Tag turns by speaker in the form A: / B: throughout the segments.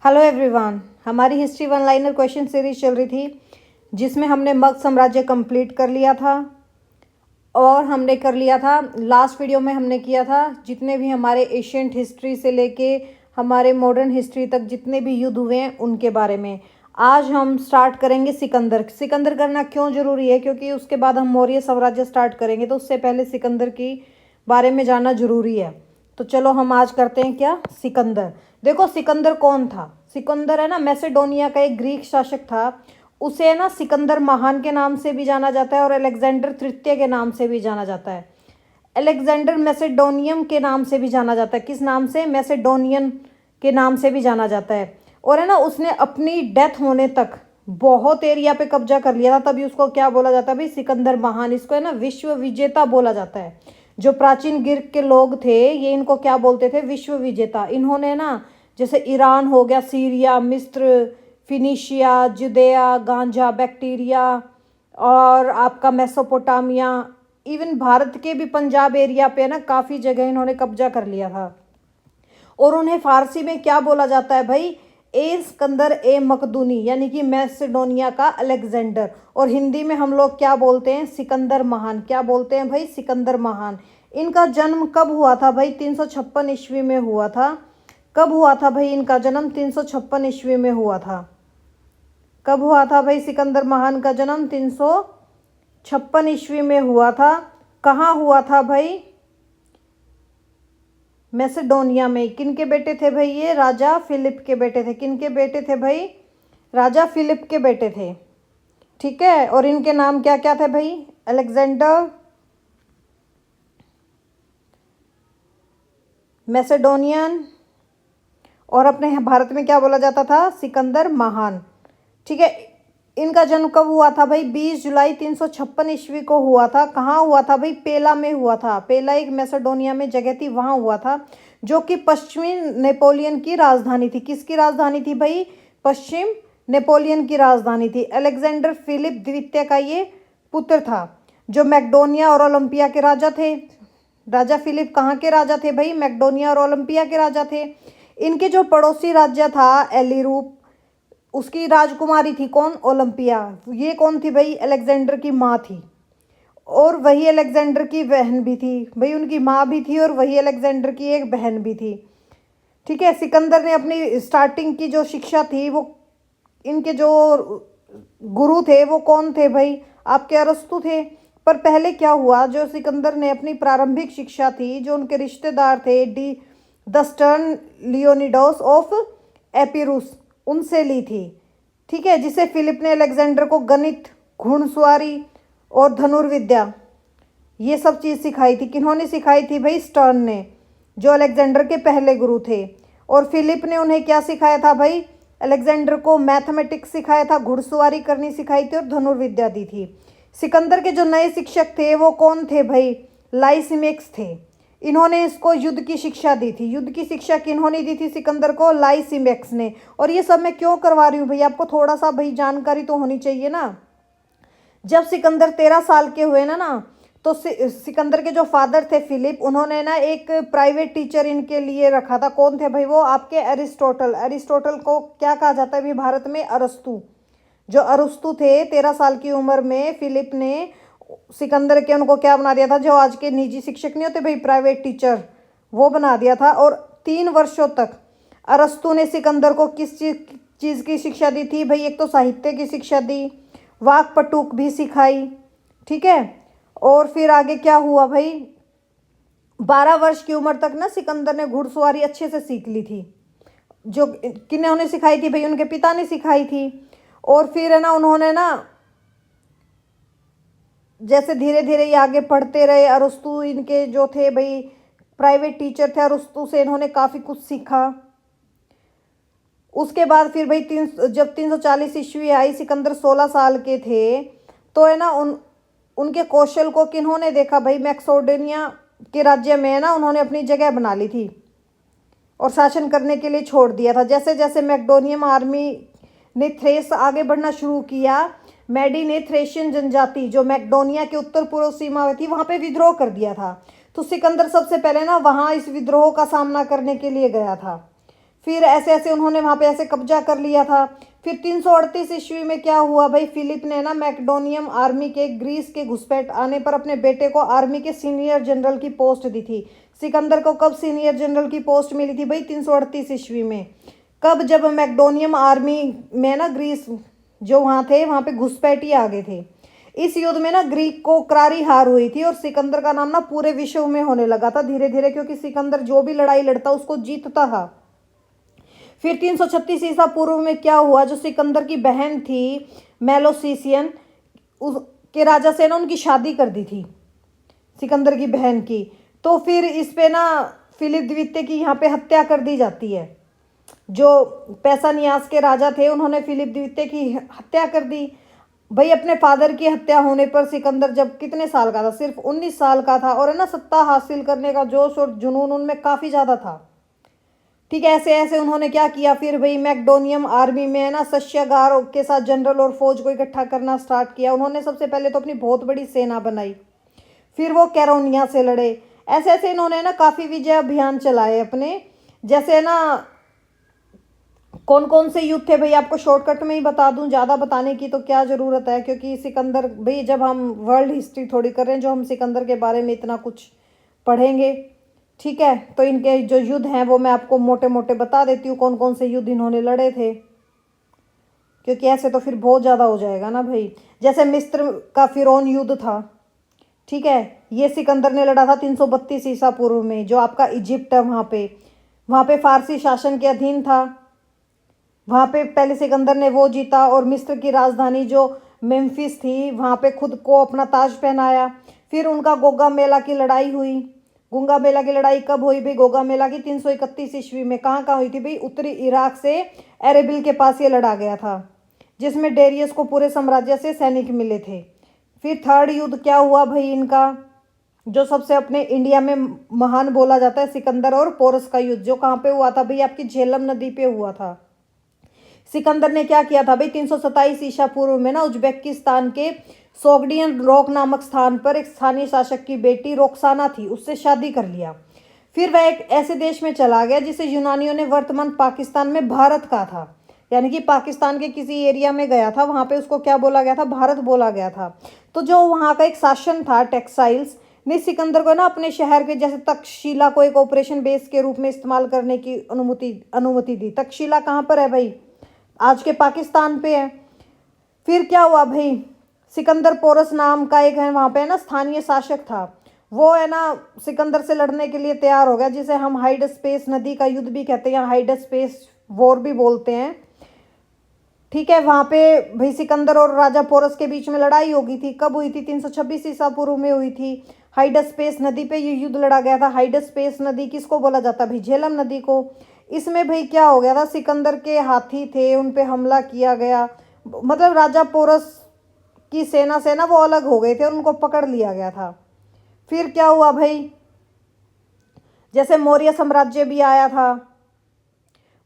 A: Hello everyone, हमारी history one liner question series चल रही थी जिसमें हमने मगध साम्राज्य कंप्लीट कर लिया था और हमने कर लिया था लास्ट वीडियो में हमने किया था जितने भी हमारे एशियंट हिस्ट्री से लेके हमारे मॉडर्न हिस्ट्री तक जितने भी युद्ध हुए हैं उनके बारे में। आज हम स्टार्ट करेंगे सिकंदर। सिकंदर करना क्यों ज़रूरी है? क्योंकि उसके बाद हम मौर्य साम्राज्य स्टार्ट करेंगे तो उससे पहले सिकंदर की बारे में जानना ज़रूरी है। तो चलो हम आज करते हैं क्या, सिकंदर। देखो सिकंदर कौन था? सिकंदर है ना मैसेडोनिया का एक ग्रीक शासक था। उसे है ना सिकंदर महान के नाम से भी जाना जाता है और अलेक्जेंडर तृतीय के नाम से भी जाना जाता है। अलेक्जेंडर मैसेडोनियम के नाम से भी जाना जाता है। किस नाम से? मैसेडोनियन के नाम से भी जाना जाता है। और है ना उसने अपनी डेथ होने तक बहुत एरिया पे कब्जा कर लिया था, तभी उसको क्या बोला जाता है भाई? सिकंदर महान। इसको है ना विश्व विजेता बोला जाता है। जो प्राचीन ग्रीक के लोग थे ये इनको क्या बोलते थे? विश्व विजेता। इन्होंने ना जैसे ईरान हो गया, सीरिया, मिस्र, फिनिशिया, जुदेया, गांजा, बैक्टीरिया और आपका मेसोपोटामिया, इवन भारत के भी पंजाब एरिया पे ना काफ़ी जगह इन्होंने कब्जा कर लिया था। और उन्हें फारसी में क्या बोला जाता है भाई? ए सिकंदर ए मकदूनी, यानी कि मैसेडोनिया का अलेक्जेंडर। और हिंदी में हम लोग क्या बोलते हैं? सिकंदर महान। क्या बोलते हैं भाई? सिकंदर महान। इनका जन्म कब हुआ था भाई? 356 ईस्वी में हुआ था। कब हुआ था भाई इनका जन्म? 356 ईस्वी में हुआ था। कब हुआ था भाई सिकंदर महान का जन्म? 356 ईस्वी में हुआ था। कहाँ हुआ था भाई? मैसेडोनिया में। किन के बेटे थे भाई ये? राजा फिलिप के बेटे थे। किन के बेटे थे भाई? राजा फिलिप के बेटे थे। ठीक है। और इनके नाम क्या क्या थे भाई? अलेक्जेंडर, मैसेडोनियन, और अपने भारत में क्या बोला जाता था? सिकंदर महान। ठीक है। इनका जन्म कब हुआ था भाई? 20 जुलाई 356 ईस्वी को हुआ था। कहाँ हुआ था भाई? पेला में हुआ था। पेला एक मैसेडोनिया में जगह थी, वहाँ हुआ था, जो कि पश्चिमी नेपोलियन की राजधानी थी। किसकी राजधानी थी भाई? पश्चिम नेपोलियन की राजधानी थी। अलेक्जेंडर फिलिप द्वितीय का ये पुत्र था, जो मैक्डोनिया और ओलंपिया के राजा थे। राजा फिलिप कहाँ के राजा थे भाई? मैक्डोनिया और ओलंपिया के राजा थे। इनके जो पड़ोसी राज्य था एलिरूप, उसकी राजकुमारी थी कौन? ओलंपिया। ये कौन थी भाई? अलेक्जेंडर की माँ थी। और वही अलेक्जेंडर की बहन भी थी भाई। उनकी माँ भी थी और वही अलेक्जेंडर की एक बहन भी थी। ठीक है। सिकंदर ने अपनी स्टार्टिंग की जो शिक्षा थी वो, इनके जो गुरु थे वो कौन थे भाई? आपके अरस्तु थे। पर पहले क्या हुआ, जो सिकंदर ने अपनी प्रारंभिक शिक्षा थी, जो उनके रिश्तेदार थे द स्टर्न लियोनिडोस ऑफ एपिरुस, उनसे ली थी। ठीक है। जिसे फिलिप ने अलेक्जेंडर को गणित, घुड़सवारी और धनुर्विद्या ये सब चीज़ सिखाई थी। किन्होंने सिखाई थी भाई? स्टर्न ने, जो अलेक्जेंडर के पहले गुरु थे। और फिलिप ने उन्हें क्या सिखाया था भाई? अलेक्जेंडर को मैथमेटिक्स सिखाया था, घुड़सवारी करनी सिखाई थी और धनुर्विद्या दी थी। सिकंदर के जो नए शिक्षक थे वो कौन थे भाई? लाइसिमेक्स थे। इन्होंने इसको युद्ध की शिक्षा दी थी। युद्ध की शिक्षा किन्होंने दी थी सिकंदर को? लाइसिमेक्स ने। और ये सब मैं क्यों करवा रही हूँ भाई? आपको थोड़ा सा भाई जानकारी तो होनी चाहिए ना। जब सिकंदर 13 साल के हुए ना तो सिकंदर के जो फादर थे फिलिप, उन्होंने ना एक प्राइवेट टीचर इनके लिए रखा था। कौन थे भाई वो? आपके अरिस्टोटल। अरिस्टोटल को क्या कहा जाता है अभी भारत में? अरस्तु। जो अरस्तु थे, 13 साल की उम्र में फिलिप ने सिकंदर के उनको क्या बना दिया था? जो आज के निजी शिक्षक नहीं होते भाई, प्राइवेट टीचर, वो बना दिया था। और 3 वर्षों तक अरस्तु ने सिकंदर को किस चीज़ की शिक्षा दी थी भाई? एक तो साहित्य की शिक्षा दी, वाक पटुक भी सिखाई। ठीक है। और फिर आगे क्या हुआ भाई? 12 वर्ष की उम्र तक ना सिकंदर ने घुड़सवारी अच्छे से सीख ली थी। जो किन्होंने सिखाई थी भाई? उनके पिता ने सिखाई थी। और फिर है ना उन्होंने ना जैसे धीरे धीरे ये आगे पढ़ते रहे, अरस्तु इनके जो थे भाई प्राइवेट टीचर थे, अरस्तु से इन्होंने काफ़ी कुछ सीखा। उसके बाद फिर भाई जब 340 ईस्वी आई, सिकंदर 16 साल के थे, तो है ना उनके कौशल को किन्होंने देखा भाई? मैक्सोडोनिया के राज्य में है ना उन्होंने अपनी जगह बना ली थी और शासन करने के लिए छोड़ दिया था। जैसे जैसे मैक्डोनियम आर्मी ने थ्रेस आगे बढ़ना शुरू किया, मैडी ने थ्रेशियन जनजाति जो मैक्डोनिया के उत्तर पूर्व सीमा में थी वहाँ पे विद्रोह कर दिया था। तो सिकंदर सबसे पहले ना वहाँ इस विद्रोह का सामना करने के लिए गया था। फिर ऐसे ऐसे उन्होंने वहाँ पे ऐसे कब्जा कर लिया था। फिर 338 ईस्वी में क्या हुआ भाई, फिलिप ने ना मैकडोनियम आर्मी के ग्रीस के घुसपैठ आने पर अपने बेटे को आर्मी के सीनियर जनरल की पोस्ट दी थी। सिकंदर को कब सीनियर जनरल की पोस्ट मिली थी भाई, 338 ईस्वी में। कब, जब मैकडोनियम आर्मी में ना ग्रीस जो वहाँ थे वहाँ पे घुसपैठी आ गए थे। इस युद्ध में ना ग्रीक को करारी हार हुई थी और सिकंदर का नाम ना पूरे विश्व में होने लगा था धीरे धीरे, क्योंकि सिकंदर जो भी लड़ाई लड़ता उसको जीतता था। फिर 336 ईसा पूर्व में क्या हुआ, जो सिकंदर की बहन थी मेलोसिसियन, उसके राजा से ना उनकी शादी कर दी थी सिकंदर की बहन की। तो फिर इस पे ना फिलिप द्वितीय की यहाँ पे हत्या कर दी जाती है। जो पैसानियास के राजा थे उन्होंने फिलिप द्वितीय की हत्या कर दी भाई। अपने फादर की हत्या होने पर सिकंदर जब कितने साल का था, सिर्फ 19 साल का था, और है ना सत्ता हासिल करने का जोश और जुनून उनमें काफ़ी ज़्यादा था। ठीक है, ऐसे ऐसे उन्होंने क्या किया फिर भाई, मैकडोनियम आर्मी में है ना शस्यागार के साथ जनरल और फौज को इकट्ठा करना स्टार्ट किया। उन्होंने सबसे पहले तो अपनी बहुत बड़ी सेना बनाई, फिर वो कैरोनिया से लड़े। ऐसे ऐसे इन्होंने ना काफ़ी विजय अभियान चलाए अपने। जैसे ना कौन कौन से युद्ध थे भाई, आपको शॉर्टकट में ही बता दूं, ज़्यादा बताने की तो क्या ज़रूरत है, क्योंकि सिकंदर भाई जब हम वर्ल्ड हिस्ट्री थोड़ी कर रहे हैं, जो हम सिकंदर के बारे में इतना कुछ पढ़ेंगे। ठीक है, तो इनके जो युद्ध हैं वो मैं आपको मोटे मोटे बता देती हूँ, कौन कौन से युद्ध इन्होंने लड़े थे, क्योंकि ऐसे तो फिर बहुत ज़्यादा हो जाएगा ना भाई। जैसे मिस्र का फिरौन युद्ध था, ठीक है, ये सिकंदर ने लड़ा था 332 ईसा पूर्व में, जो आपका इजिप्ट है वहाँ पे फारसी शासन के अधीन था। वहाँ पे पहले सिकंदर ने वो जीता, और मिस्र की राजधानी जो मेम्फिस थी वहाँ पे खुद को अपना ताज पहनाया। फिर उनका गोगा मेला की लड़ाई हुई। गुंगा मेला की लड़ाई कब हुई भाई, गोगा मेला की 331 ईस्वी में। कहाँ कहाँ हुई थी भाई, उत्तरी इराक से एरेबिल के पास ये लड़ा गया था, जिसमें डेरियस को पूरे साम्राज्य से सैनिक मिले थे। फिर थर्ड युद्ध क्या हुआ भाई इनका, जो सबसे अपने इंडिया में महान बोला जाता है, सिकंदर और पोरस का युद्ध, जो कहाँ पे हुआ था भाई, आपकी झेलम नदी पे हुआ था। सिकंदर ने क्या किया था भाई, 327 ईसा पूर्व में ना उज्बेकिस्तान के सोगडियन रॉक नामक स्थान पर एक स्थानीय शासक की बेटी रोक्साना थी, उससे शादी कर लिया। फिर वह एक ऐसे देश में चला गया जिसे यूनानियों ने वर्तमान पाकिस्तान में भारत कहा था, यानी कि पाकिस्तान के किसी एरिया में गया था, वहाँ पे उसको क्या बोला गया था, भारत बोला गया था। तो जो वहाँ का एक शासन था टेक्सटाइल्स ने सिकंदर को ना अपने शहर के जैसे तक्षशिला को एक ऑपरेशन बेस के रूप में इस्तेमाल करने की अनुमति दी। तक्षशिला कहाँ पर है भाई, आज के पाकिस्तान पे है। फिर क्या हुआ भाई, सिकंदर पोरस नाम का एक है वहाँ पे ना स्थानीय शासक था, वो है ना सिकंदर से लड़ने के लिए तैयार हो गया, जिसे हम हाइड स्पेस नदी का युद्ध भी कहते हैं, या हाइड स्पेस वॉर भी बोलते हैं। ठीक है, वहाँ पे भाई सिकंदर और राजा पोरस के बीच में लड़ाई हो गई थी। कब हुई थी, 326 ईसा पूर्व में हुई थी। हाइडस्पेस नदी पे ये युद्ध लड़ा गया था। हाइडस्पेस नदी किसको बोला जाता है भाई, झेलम नदी को। इसमें भाई क्या हो गया था, सिकंदर के हाथी थे, उन पे हमला किया गया, मतलब राजा पोरस की सेना से ना वो अलग हो गए थे और उनको पकड़ लिया गया था। फिर क्या हुआ भाई, जैसे मौर्य साम्राज्य भी आया था,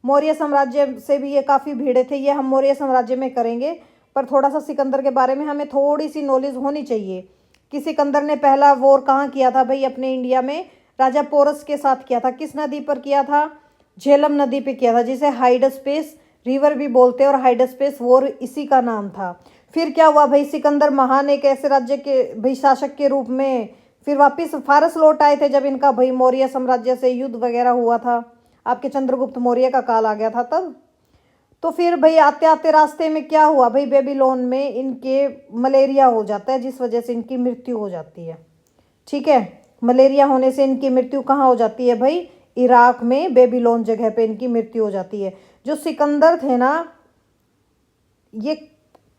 A: मौर्य साम्राज्य से भी ये काफ़ी भिड़े थे, ये हम मौर्य साम्राज्य में करेंगे, पर थोड़ा सा सिकंदर के बारे में हमें थोड़ी सी नॉलेज होनी चाहिए कि सिकंदर ने पहला वॉर कहाँ किया था भाई, अपने इंडिया में राजा पोरस के साथ किया था। किस नदी पर किया था, झेलम नदी पे किया था, जिसे हाइडस्पेस रिवर भी बोलते हैं, और हाइडस्पेस वॉर इसी का नाम था। फिर क्या हुआ भाई, सिकंदर महान एक ऐसे राज्य के भाई शासक के रूप में फिर वापस फारस लौट आए थे, जब इनका भाई मौर्य साम्राज्य से युद्ध वगैरह हुआ था, आपके चंद्रगुप्त मौर्य का काल आ गया था तब। तो फिर भाई आते आते रास्ते में क्या हुआ भाई, बेबीलोन में इनके मलेरिया हो जाता है, जिस वजह से इनकी मृत्यु हो जाती है। ठीक है, मलेरिया होने से इनकी मृत्यु कहाँ हो जाती है भाई, इराक में बेबीलोन जगह पे इनकी मृत्यु हो जाती है। जो सिकंदर थे ना, ये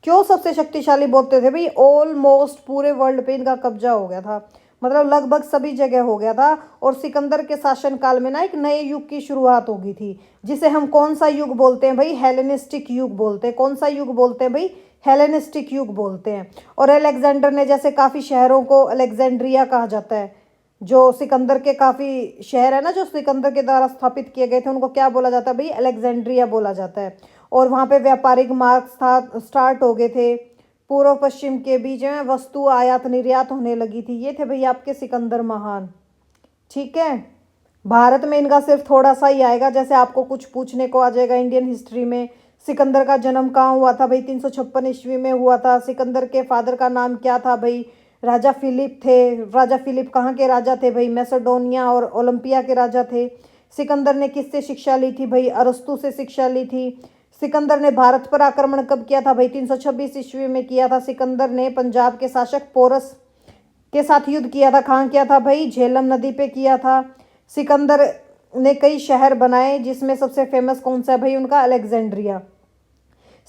A: क्यों सबसे शक्तिशाली बोलते थे भाई, ऑलमोस्ट पूरे वर्ल्ड पे इनका कब्जा हो गया था, मतलब लगभग सभी जगह हो गया था। और सिकंदर के शासनकाल में ना एक नए युग की शुरुआत हो गई थी, जिसे हम कौन सा युग बोलते हैं भाई, हेलेनिस्टिक युग बोलते हैं। कौन सा युग बोलते हैं भाई, हेलेनिस्टिक युग बोलते हैं। और अलेक्जेंडर ने, जैसे काफ़ी शहरों को अलेक्जेंड्रिया कहा जाता है, जो सिकंदर के काफ़ी शहर है ना जो सिकंदर के द्वारा स्थापित किए गए थे, उनको क्या बोला जाता है भाई, अलेक्जेंड्रिया बोला जाता है। और वहाँ पे व्यापारिक मार्ग स्टार्ट हो गए थे, पूर्व पश्चिम के बीच में वस्तु आयात निर्यात होने लगी थी। ये थे भैया आपके सिकंदर महान। ठीक है, भारत में इनका सिर्फ थोड़ा सा ही आएगा, जैसे आपको कुछ पूछने को आ जाएगा इंडियन हिस्ट्री में। सिकंदर का जन्म कहाँ हुआ था भाई? 356 ईस्वी में हुआ था। सिकंदर के फादर का नाम क्या था भाई? राजा फिलिप थे। राजा फिलिप कहाँ के राजा थे भाई? मैसेडोनिया और ओलंपिया के राजा थे। सिकंदर ने किससे शिक्षा ली थी भाई? अरस्तु से शिक्षा ली थी। सिकंदर ने भारत पर आक्रमण कब किया था भाई? 326 ईस्वी में किया था। सिकंदर ने पंजाब के शासक पोरस के साथ युद्ध किया था। कहाँ किया था भाई? झेलम नदी पे किया था। सिकंदर ने कई शहर बनाए, जिसमें सबसे फेमस कौन सा है भाई? उनका अलेक्जेंड्रिया।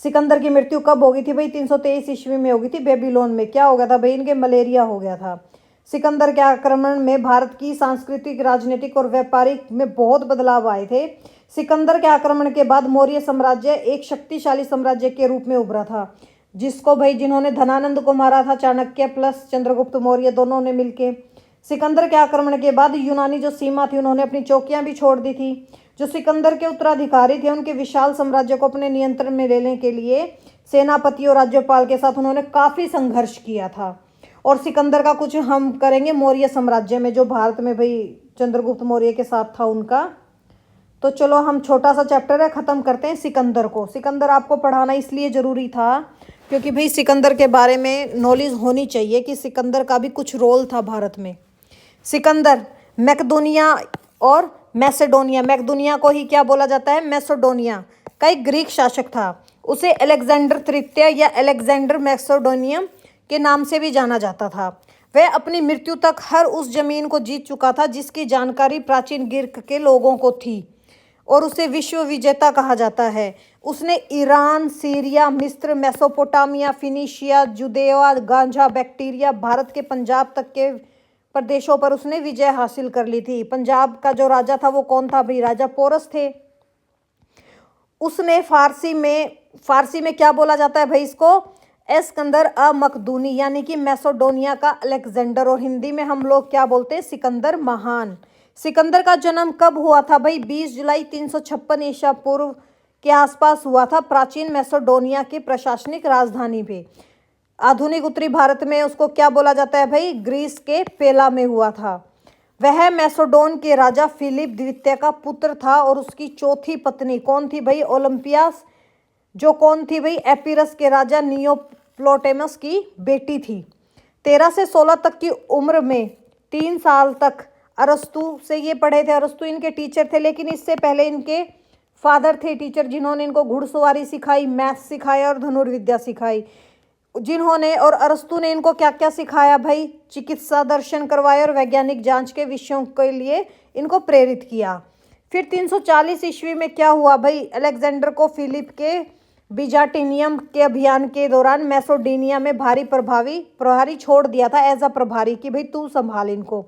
A: सिकंदर की मृत्यु कब हो गई थी भाई? 323 ईस्वी में हो गई थी, बेबीलोन में। क्या हो गया था भाई? इनके मलेरिया हो गया था। सिकंदर के आक्रमण में भारत की सांस्कृतिक, राजनीतिक और व्यापारिक में बहुत बदलाव आए थे। सिकंदर के आक्रमण के बाद मौर्य साम्राज्य एक शक्तिशाली साम्राज्य के रूप में उभरा था, जिसको भाई जिन्होंने धनानंद को मारा था, चाणक्य प्लस चंद्रगुप्त मौर्य दोनों ने मिलके। सिकंदर के आक्रमण के बाद यूनानी जो सीमा थी, उन्होंने अपनी चौकियां भी छोड़ दी थी। जो सिकंदर के उत्तराधिकारी थे, उनके विशाल साम्राज्य को अपने नियंत्रण में लेने के लिए सेनापति और राज्यपाल के साथ उन्होंने काफ़ी संघर्ष किया था। और सिकंदर का कुछ हम करेंगे मौर्य साम्राज्य में, जो भारत में भाई चंद्रगुप्त मौर्य के साथ था उनका। तो चलो हम छोटा सा चैप्टर है ख़त्म करते हैं सिकंदर को। सिकंदर आपको पढ़ाना इसलिए ज़रूरी था क्योंकि भाई सिकंदर के बारे में नॉलेज होनी चाहिए कि सिकंदर का भी कुछ रोल था भारत में। सिकंदर मैकेडोनिया और मैसेडोनिया, मैकेडोनिया को ही क्या बोला जाता है? मैसेडोनिया का एक ग्रीक शासक था। उसे अलेक्जेंडर तृतीय या अलेक्जेंडर मैसेडोनियम के नाम से भी जाना जाता था। वह अपनी मृत्यु तक हर उस जमीन को जीत चुका था जिसकी जानकारी प्राचीन ग्रीक के लोगों को थी, और उसे विश्व विजेता कहा जाता है। उसने ईरान, सीरिया, मिस्र, मेसोपोटामिया, फिनिशिया, जुदेवा, गांजा, बैक्टीरिया, भारत के पंजाब तक के प्रदेशों पर उसने विजय हासिल कर ली थी। पंजाब का जो राजा था वो कौन था भाई? राजा पोरस थे। उसने फारसी में क्या बोला जाता है भाई इसको? एस्कंदर अ मकदूनी, यानी कि मैसेडोनिया का अलेक्जेंडर, और हिंदी में हम लोग क्या बोलते हैं? सिकंदर महान। सिकंदर का जन्म कब हुआ था भाई? 20 जुलाई 356 ईसा पूर्व के आसपास हुआ था, प्राचीन मैसेडोनिया की प्रशासनिक राजधानी पे। आधुनिक उत्तरी भारत में उसको क्या बोला जाता है भाई? ग्रीस के पेला में हुआ था। वह मैसेडोन के राजा फिलिप द्वितीय का पुत्र था, और उसकी चौथी पत्नी कौन थी भाई? ओलंपियास, जो कौन थी भाई? एपिरस के राजा नियोप्लोटेमस की बेटी थी। 13 से 16 तक की उम्र में 3 साल तक अरस्तु से ये पढ़े थे। अरस्तु इनके टीचर थे, लेकिन इससे पहले इनके फादर थे टीचर, जिन्होंने इनको घुड़सवारी सिखाई, मैथ्स सिखाया और धनुर्विद्या सिखाई। जिन्होंने और अरस्तु ने इनको क्या क्या सिखाया भाई? चिकित्सा, दर्शन करवाए और वैज्ञानिक जांच के विषयों के लिए इनको प्रेरित किया। फिर 340 ईस्वी में क्या हुआ भाई? अलेक्जेंडर को फिलिप के बिजाटिनियम के अभियान के दौरान मैसेडोनिया में प्रभारी छोड़ दिया था, एज अ प्रभारी, कि भाई तू संभाल इनको।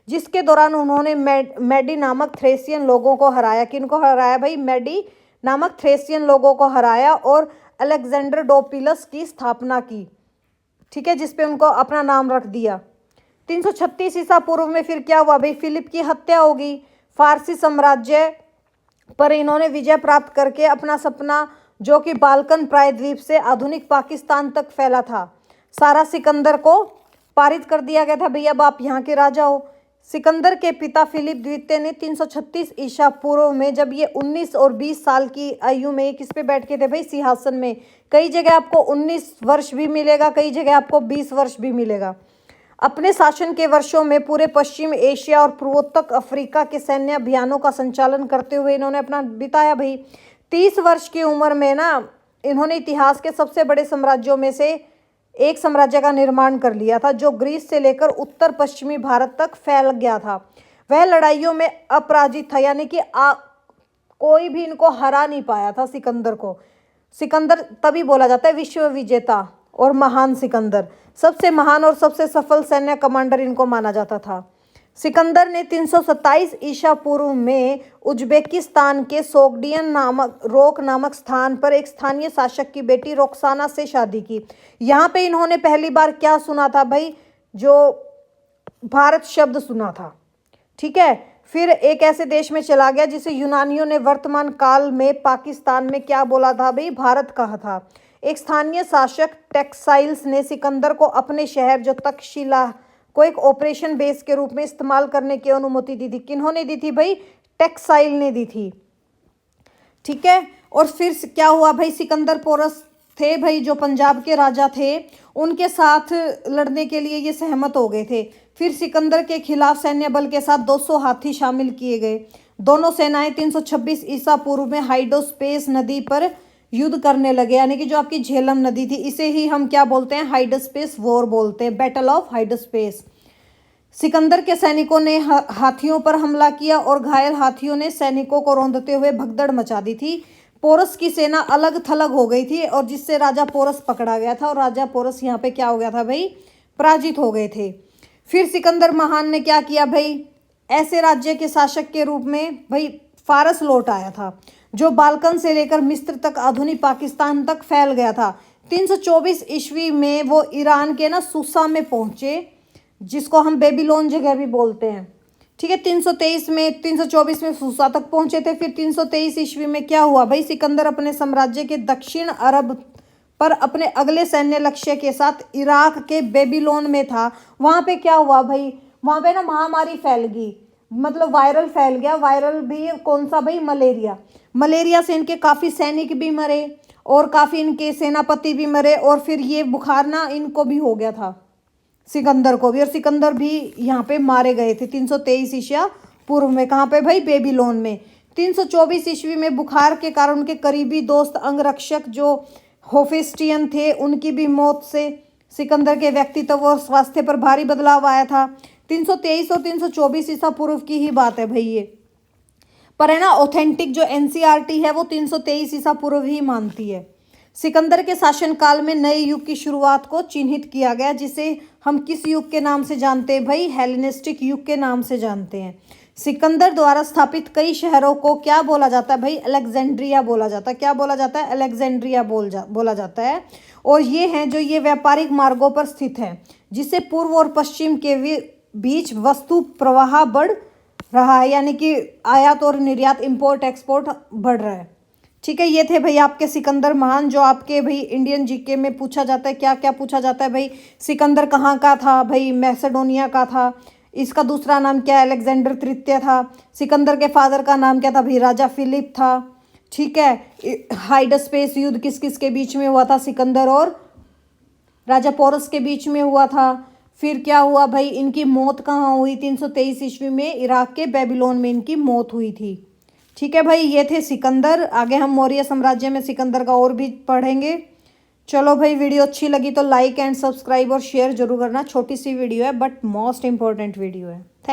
A: जिसके दौरान उन्होंने मैडी नामक थ्रेसियन लोगों को हराया। किनको हराया भाई? मैडी नामक थ्रेसियन लोगों को हराया और अलेक्जेंड्रोडोपिलस की स्थापना की, ठीक है, जिसपे उनको अपना नाम रख दिया। 336 ईसा पूर्व में फिर क्या हुआ भाई? फिलिप की हत्या होगी। फारसी साम्राज्य पर इन्होंने विजय प्राप्त करके अपना सपना, जो कि बाल्कन प्रायद्वीप से आधुनिक पाकिस्तान तक फैला था, सारा सिकंदर को पारित कर दिया गया था। भैया अब आप यहाँ के राजा हो। सिकंदर के पिता फिलिप द्वितीय ने 336 ईसा पूर्व में, जब ये 19 और 20 साल की आयु में किस पे बैठ के थे भाई? सिंहासन में। कई जगह आपको 19 वर्ष भी मिलेगा, कई जगह आपको 20 वर्ष भी मिलेगा। अपने शासन के वर्षों में पूरे पश्चिम एशिया और पूर्वोत्तर अफ्रीका के सैन्य अभियानों का संचालन करते हुए इन्होंने अपना बिताया भाई। 30 वर्ष की उम्र में ना इन्होंने इतिहास के सबसे बड़े साम्राज्यों में से एक साम्राज्य का निर्माण कर लिया था, जो ग्रीस से लेकर उत्तर पश्चिमी भारत तक फैल गया था। वह लड़ाइयों में अपराजित था, यानी कि कोई भी इनको हरा नहीं पाया था सिकंदर को। सिकंदर तभी बोला जाता है विश्व विजेता और महान सिकंदर। सबसे महान और सबसे सफल सैन्य कमांडर इनको माना जाता था। सिकंदर ने 327 ईसा पूर्व में उज्बेकिस्तान के सोगडियन नामक स्थान पर एक स्थानीय शासक की बेटी रोक्साना से शादी की। यहाँ पे इन्होंने पहली बार क्या सुना था भाई? जो भारत शब्द सुना था, ठीक है। फिर एक ऐसे देश में चला गया जिसे यूनानियों ने वर्तमान काल में पाकिस्तान में क्या बोला था भाई? भारत कहा था। एक स्थानीय शासक टेक्साइल्स ने सिकंदर को अपने शहर, जो तक्षशिला को एक ऑपरेशन बेस के रूप में इस्तेमाल करने की अनुमति दी थी। किन्होंने दी थी भाई? टैक्साइल ने दी थी। ठीक है। और फिर क्या हुआ भाई? सिकंदर पोरस थे भाई जो पंजाब के राजा थे, उनके साथ लड़ने के लिए ये सहमत हो गए थे। फिर सिकंदर के खिलाफ सैन्य बल के साथ 200 हाथी शामिल किए गए। दोनों सेनाएं 326 ईसा पूर्व में हाइडोस्पेस नदी पर युद्ध करने लगे, यानी कि जो आपकी झेलम नदी थी, इसे ही हम क्या बोलते हैं? हाइडोस्पेस वॉर बोलते हैं, बैटल ऑफ हाइडोस्पेस। सिकंदर के सैनिकों ने हाथियों पर हमला किया और घायल हाथियों ने सैनिकों को रौंदते हुए भगदड़ मचा दी थी। पोरस की सेना अलग थलग हो गई थी और जिससे राजा पोरस पकड़ा गया था और राजा पोरस यहाँ पे क्या हो गया था भाई? पराजित हो गए थे। फिर सिकंदर महान ने क्या किया भाई? ऐसे राज्य के शासक के रूप में भाई फारस लौट आया था जो बाल्कन से लेकर मिस्र तक, आधुनिक पाकिस्तान तक फैल गया था। 324 ईस्वी में वो ईरान के ना सूसा में पहुंचे, जिसको हम बेबीलोन जगह भी बोलते हैं। ठीक है। 324 में सूसा तक पहुंचे थे। फिर 323 ईस्वी में क्या हुआ भाई? सिकंदर अपने साम्राज्य के दक्षिण अरब पर अपने अगले सैन्य लक्ष्य के साथ इराक के बेबीलोन में था। वहां पे क्या हुआ भाई? वहां पे ना महामारी फैल गई, मतलब वायरल फैल गया। वायरल भी कौन सा भाई? मलेरिया। मलेरिया से इनके काफ़ी सैनिक भी मरे और काफ़ी इनके सेनापति भी मरे और फिर ये बुखार ना इनको भी हो गया था, सिकंदर को भी, और सिकंदर भी यहाँ पे मारे गए थे 323 ईसा पूर्व में। कहाँ पे भाई? बेबीलोन में। 324 ईस्वी में बुखार के कारण उनके करीबी दोस्त अंगरक्षक जो होफेस्टियन थे, उनकी भी मौत से सिकंदर के व्यक्तित्व और स्वास्थ्य पर भारी बदलाव आया था। 323 और 324 ईसा पूर्व की ही बात है भाई ये, पर है ना ऑथेंटिक जो एनसीईआरटी है वो 323 ईसा पूर्व ही मानती है। सिकंदर के शासनकाल में नए युग की शुरुआत को चिन्हित किया गया, जिसे हम किस युग के नाम से जानते हैं भाई? हेलेनिस्टिक युग के नाम से जानते हैं। सिकंदर द्वारा स्थापित कई शहरों को क्या बोला जाता है भाई? अलेक्जेंड्रिया बोला जाता है। क्या बोला जाता है? अलेक्जेंड्रिया बोला जाता है। और ये हैं जो ये व्यापारिक मार्गों पर स्थित है, जिससे पूर्व और पश्चिम के बीच वस्तु प्रवाह बढ़ रहा है, यानी कि आयात और निर्यात, इंपोर्ट एक्सपोर्ट बढ़ रहा है। ठीक है। ये थे भाई आपके सिकंदर महान, जो आपके भाई इंडियन जीके में पूछा जाता है। क्या क्या पूछा जाता है भाई? सिकंदर कहाँ का था भाई? मैसेडोनिया का था। इसका दूसरा नाम क्या है? अलेक्जेंडर तृतीय था। सिकंदर के फादर का नाम क्या था भाई? राजा फिलिप था। ठीक है। हाइडोस्पेस युद्ध किस किस के बीच में हुआ था? सिकंदर और राजा पोरस के बीच में हुआ था। फिर क्या हुआ भाई? इनकी मौत कहाँ हुई? 323 ईस्वी में इराक के बेबीलोन में इनकी मौत हुई थी। ठीक है भाई, ये थे सिकंदर। आगे हम मौर्य साम्राज्य में सिकंदर का और भी पढ़ेंगे। चलो भाई, वीडियो अच्छी लगी तो लाइक एंड सब्सक्राइब और शेयर जरूर करना। छोटी सी वीडियो है बट मोस्ट इंपॉर्टेंट वीडियो है। थैंक